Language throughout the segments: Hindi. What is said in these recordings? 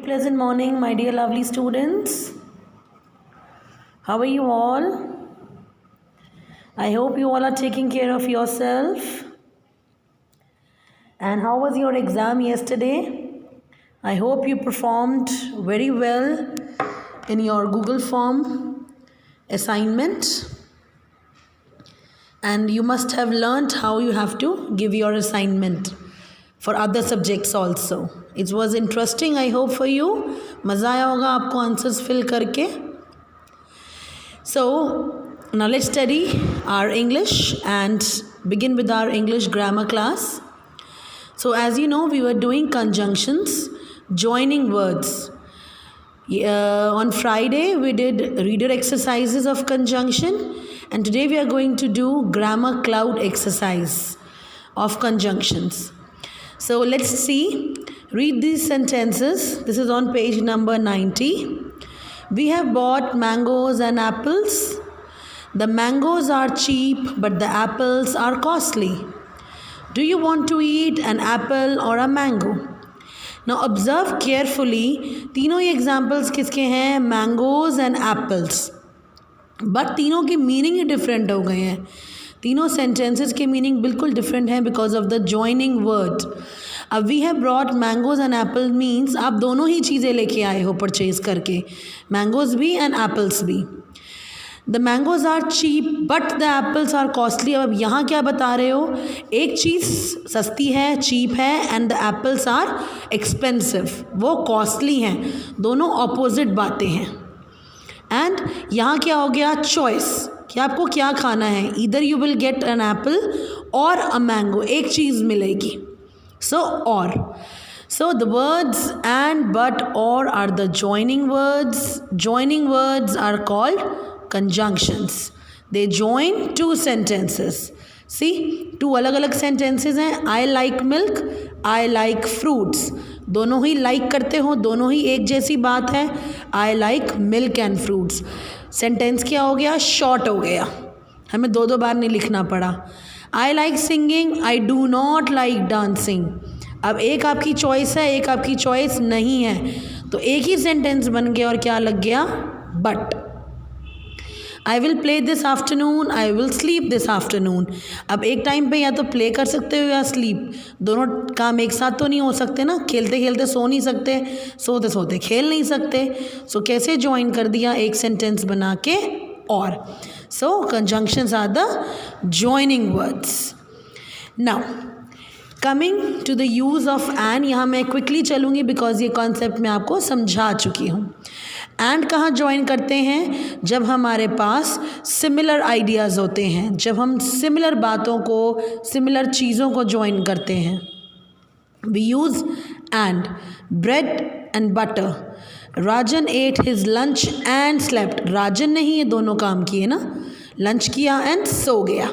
pleasant morning, my dear lovely students. How are you all? I hope you all are taking care of yourself. And how was your exam yesterday? I hope you performed very well in your Google form assignment. And you must have learnt how you have to give your assignment for other subjects also. It was interesting, I hope, for you. मज़ा आया होगा आपको answers fill करके. So now let's study our English and begin with our English grammar class. So as you know, we were doing conjunctions, joining words. On Friday we did reader exercises of conjunction, and today we are going to do grammar cloud exercise of conjunctions. So let's see. Read these sentences. This is on page number 90. We have bought mangoes and apples. The mangoes are cheap, but the apples are costly. Do you want to eat an apple or a mango? Now observe carefully. तीनों ही examples किसके हैं? Mangoes and apples. But तीनों के meaning ही different हो गए हैं. तीनों sentences के meaning बिल्कुल different हैं because of the joining word. अब we have brought mangoes and apple means आप दोनों ही चीज़ें लेके आए हो purchase करके, mangoes भी and apples भी. The mangoes are cheap but the apples are costly. अब यहाँ क्या बता रहे हो? एक चीज़ सस्ती है, cheap है, and the apples are expensive. वो costly हैं. दोनों opposite बातें हैं. And यहाँ क्या हो गया? Choice. कि आपको क्या खाना है? Either you will get an apple or a mango. एक चीज़ मिलेगी. So or. So the words and, but, or are the joining words. Joining words are called conjunctions. They join two sentences. See, two अलग-अलग sentences हैं. I like milk, I like fruits. दोनों ही like करते हो, दोनों ही एक जैसी बात है. I like milk and fruits. Sentence क्या हो गया? Short हो गया. हमें दो बार नहीं लिखना पड़ा. I like singing, I do not like dancing. अब एक आपकी choice है, एक आपकी choice नहीं है, तो एक ही sentence बन गया और क्या लग गया? But. I will play this afternoon, I will sleep this afternoon. अब एक टाइम पे या तो प्ले कर सकते हो या स्लीप. दोनों काम एक साथ तो नहीं हो सकते ना. खेलते खेलते सो नहीं सकते, सोते सोते खेल नहीं सकते. सो कैसे ज्वाइन कर दिया एक सेंटेंस बना के और. So conjunctions are the joining words. Now coming to the use of and, यहाँ मैं quickly चलूँगी because ये concept मैं आपको समझा चुकी हूँ. and कहाँ join करते हैं? जब हमारे पास similar ideas होते हैं, जब हम similar बातों को, similar चीज़ों को join करते हैं. We use and. bread and butter. Rajan ate his lunch and slept. Rajan ने ही ये दोनों काम किए ना. lunch किया and सो गया.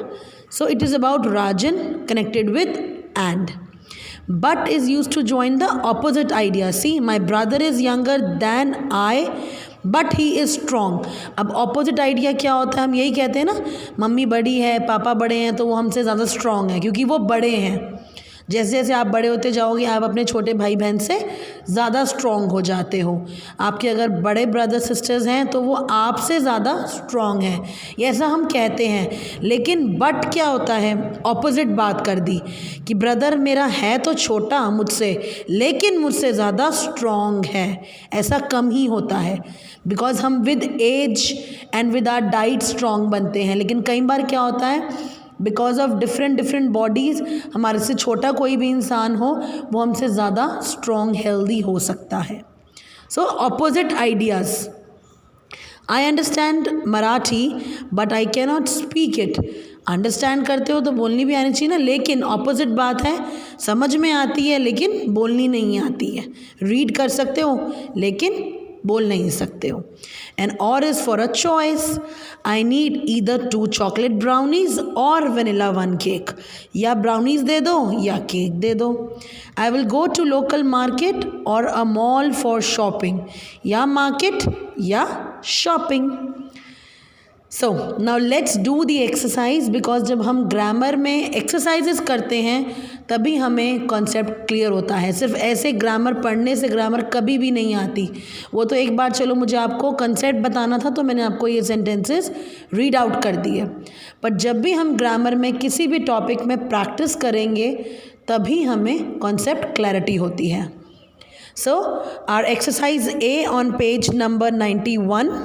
So it is about Rajan connected with and. But is used to join the opposite idea. See, my brother is younger than I, but he is strong. अब opposite idea क्या होता है? हम यही कहते हैं ना, मम्मी बड़ी है, पापा बड़े हैं, तो वो हमसे ज़्यादा strong है क्योंकि वो बड़े हैं. जैसे जैसे आप बड़े होते जाओगे, आप अपने छोटे भाई बहन से ज़्यादा स्ट्रॉन्ग हो जाते हो. आपके अगर बड़े ब्रदर सिस्टर्स हैं तो वो आपसे ज़्यादा स्ट्रॉन्ग हैं, ये ऐसा हम कहते हैं. लेकिन बट क्या होता है? ऑपोजिट बात कर दी कि ब्रदर मेरा है तो छोटा मुझसे, लेकिन मुझसे ज़्यादा स्ट्रॉन्ग है. ऐसा कम ही होता है बिकॉज हम with age and with our diet strong बनते हैं. लेकिन कई बार क्या होता है, बिकॉज ऑफ डिफरेंट बॉडीज़, हमारे से छोटा कोई भी इंसान हो वो हमसे ज़्यादा स्ट्रॉन्ग हेल्दी हो सकता है. So opposite ideas. I understand Marathi but I can not speak it. Understand करते हो तो बोलनी भी आनी चाहिए ना, लेकिन ऑपोजिट बात है, समझ में आती है लेकिन बोलनी नहीं आती है. रीड कर सकते हो लेकिन बोल नहीं सकते हो. And or is for a choice. I need either 2 chocolate brownies or vanilla 1 cake. या brownies दे दो या cake दे दो. I will go to local market or a mall for shopping. या market या shopping. So now let's do the exercise, because जब हम ग्रामर में एक्सरसाइजेस करते हैं तभी हमें कॉन्सेप्ट क्लियर होता है। सिर्फ ऐसे ग्रामर पढ़ने से ग्रामर कभी भी नहीं आती। वो तो एक बार चलो मुझे आपको कॉन्सेप्ट बताना था तो मैंने आपको ये सेंटेंसेस रीड आउट कर दिए, पर जब भी हम ग्रामर में किसी भी टॉपिक में प्रैक्टिस करेंगे तभी हमें कॉन्सेप्ट क्लैरिटी होती है। So our exercise a on page number 91.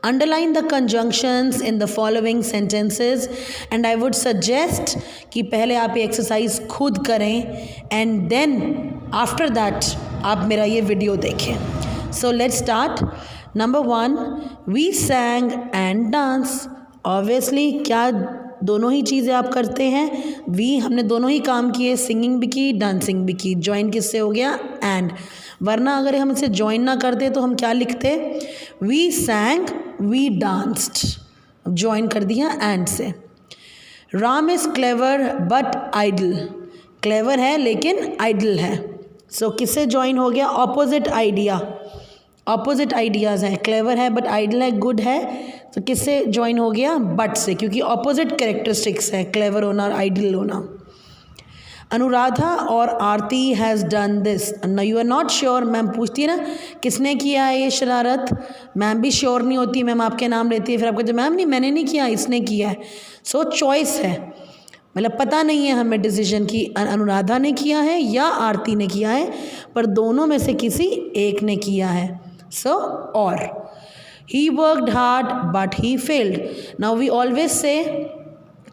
Underline the conjunctions in the following sentences and I would suggest कि पहले आप ये एक्सरसाइज खुद करें and then after that आप मेरा ये वीडियो देखें. So let's start. Number 1, we sang and danced. Obviously क्या दोनों ही चीज़ें आप करते हैं? वी हमने दोनों ही काम किए, सिंगिंग भी की, डांसिंग भी की. ज्वाइन किससे हो गया? एंड. वरना अगर हम इसे ज्वाइन ना करते तो हम क्या लिखते? We sang we danced. Join कर दिया एंड से. Ram is clever but idle. Clever है लेकिन आइडल है. सो किससे ज्वाइन हो गया? Opposite idea. ऑपोजिट आइडियाज़ हैं. क्लेवर है बट आइडल है, गुड है, तो किससे ज्वाइन हो गया? बट से, क्योंकि ऑपोजिट कैरेक्टरिस्टिक्स हैं क्लेवर होना और आइडल होना. अनुराधा और आरती हैज़ डन दिस. ना you are not sure. Ma'am पूछती है ना किसने किया है ये शरारत, मैम भी श्योर नहीं होती, मैम आपके नाम लेती है, फिर आप कहते मैम नहीं मैंने नहीं किया, इसने किया है. सो चॉइस है, मतलब पता नहीं है हमें डिसीजन की अनुराधा ने किया है या आरती ने किया है, पर दोनों में से किसी एक ने किया है. सो और he worked hard but he failed. Now we always say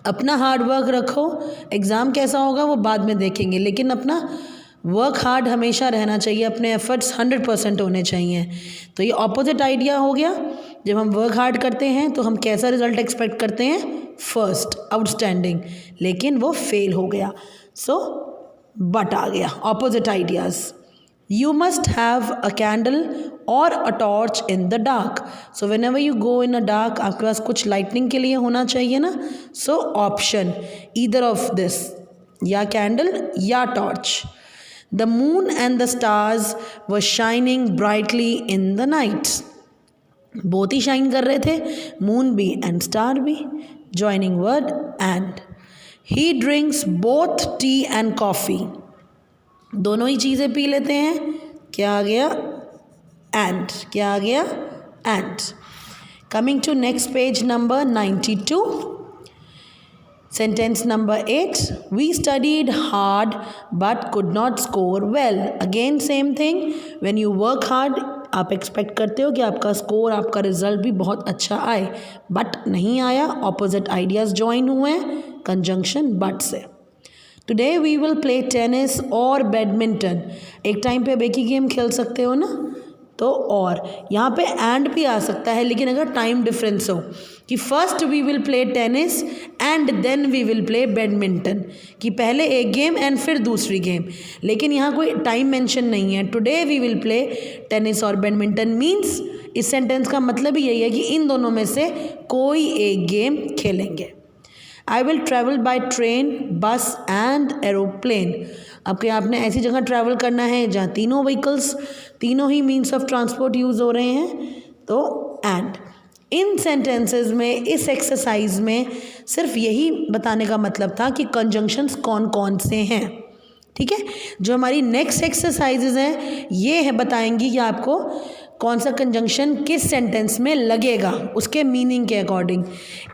अपना हार्ड वर्क रखो, एग्ज़ाम कैसा होगा वो बाद में देखेंगे, लेकिन अपना वर्क हार्ड हमेशा रहना चाहिए, अपने एफर्ट्स 100% होने चाहिए. तो ये ऑपोजिट आइडिया हो गया. जब हम वर्क हार्ड करते हैं तो हम कैसा रिजल्ट एक्सपेक्ट करते हैं? फर्स्ट, आउटस्टैंडिंग, लेकिन वो फेल हो गया. सो बट आ गया. Opposite ideas. You must have a candle or a torch in the dark. So whenever you go in a dark, आपके पास कुछ लाइटनिंग के लिए होना चाहिए ना. So option either of this, या candle या torch. The moon and the stars were shining brightly in the night. Both he shine कर रहे थे, moon भी and star भी. Joining word and. He drinks both tea and coffee. दोनों ही चीज़ें पी लेते हैं. क्या आ गया? एंड. क्या आ गया? And. Coming to next page number 92. Sentence number 8. We studied hard but could not score well. Again same thing. When you work hard आप एक्सपेक्ट करते हो कि आपका स्कोर, आपका रिजल्ट भी बहुत अच्छा आए, बट नहीं आया. ऑपोजिट आइडियाज़ ज्वाइन हुए हैं कंजंक्शन बट से. Today we will play tennis और बैडमिंटन. एक टाइम पे अब एक ही गेम खेल सकते हो ना, तो और यहाँ पे एंड भी आ सकता है, लेकिन अगर टाइम डिफरेंस हो कि first we will play tennis and then we will play badminton, कि पहले एक गेम एंड फिर दूसरी गेम, लेकिन यहाँ कोई टाइम मेंशन नहीं है. Today we will play tennis और बैडमिंटन मीन्स इस सेंटेंस का मतलब ही यही है कि इन दोनों में से कोई एक गेम खेलेंगे. I will travel by train, बस एंड एरोप्लेन. आपके आपने ऐसी जगह ट्रैवल करना है जहाँ तीनों व्हीकल्स, तीनों ही मीन्स ऑफ ट्रांसपोर्ट यूज़ हो रहे हैं, तो एंड. इन सेंटेंसेस में, इस एक्सरसाइज में सिर्फ यही बताने का मतलब था कि कंजंक्शंस कौन कौन से हैं. ठीक है. जो हमारी नेक्स्ट एक्सरसाइजेज हैं ये है बताएंगी कि आपको कौन सा कंजंक्शन किस सेंटेंस में लगेगा उसके मीनिंग के अकॉर्डिंग.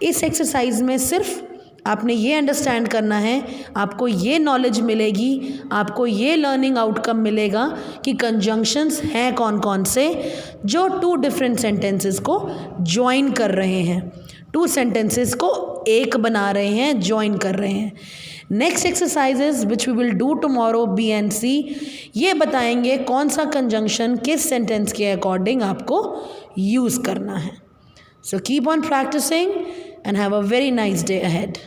इस एक्सरसाइज में सिर्फ आपने ये अंडरस्टैंड करना है, आपको ये नॉलेज मिलेगी, आपको ये लर्निंग आउटकम मिलेगा कि कंजंक्शंस हैं कौन कौन से जो टू डिफरेंट सेंटेंसेस को ज्वाइन कर रहे हैं, टू सेंटेंसेस को एक बना रहे हैं, ज्वाइन कर रहे हैं. Next exercises which we will do tomorrow B and C, ये बताएंगे कौन सा कंजंक्शन किस सेंटेंस के अकॉर्डिंग आपको यूज़ करना है. So keep on practising and have a very nice day ahead.